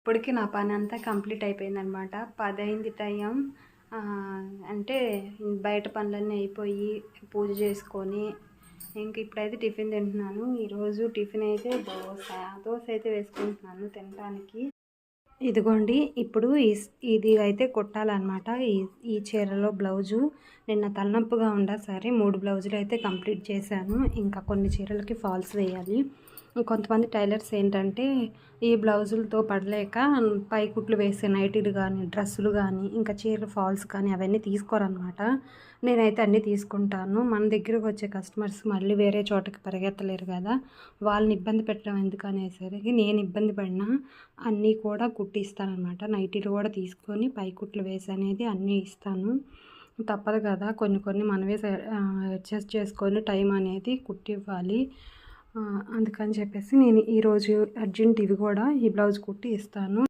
ఇప్పటికి నా పని అంతా కంప్లీట్ అయిపోయిందనమాట. 10 అయింది టైం. అంటే బయట పనులన్నీ అయిపోయి పూజ చేసుకొని ఇంక ఇప్పుడైతే టిఫిన్ తింటున్నాను. ఈరోజు టిఫిన్ అయితే దోశ అయితే వేసుకుంటున్నాను తినడానికి. ఇదిగోండి ఇప్పుడు ఇది అయితే కుట్టాలన్నమాట. ఈ చీరలో బ్లౌజు నిన్న తలనొప్పిగా ఉండా సరే 3 బ్లౌజులు అయితే కంప్లీట్ చేశాను. ఇంకా కొన్ని చీరలకి ఫాల్స్ వేయాలి. కొంతమంది టైలర్స్ ఏంటంటే ఈ బ్లౌజులతో పడలేక పై కుట్లు వేసే నైటీలు కానీ డ్రెస్సులు కానీ ఇంకా చీరలు ఫాల్స్ కానీ అవన్నీ తీసుకోరనమాట. నేనైతే అన్నీ తీసుకుంటాను. మన దగ్గరకు వచ్చే కస్టమర్స్ మళ్ళీ వేరే చోటకి పరిగెత్తలేరు కదా, వాళ్ళని ఇబ్బంది పెట్టడం ఎందుకనేసరికి నేను ఇబ్బంది పడినా అన్నీ కూడా కుట్టిస్తానమాట. నైటీలు కూడా తీసుకొని పై కుట్లు వేసి అనేది అన్నీ ఇస్తాను. తప్పదు కదా, కొన్ని మనమే అడ్జస్ట్ చేసుకొని టైం అనేది కుట్టివ్వాలి. అందుకని చెప్పేసి నేను ఈరోజు అర్జెంట్ ఇవి కూడా ఈ బ్లౌజ్ కుట్టి ఇస్తాను.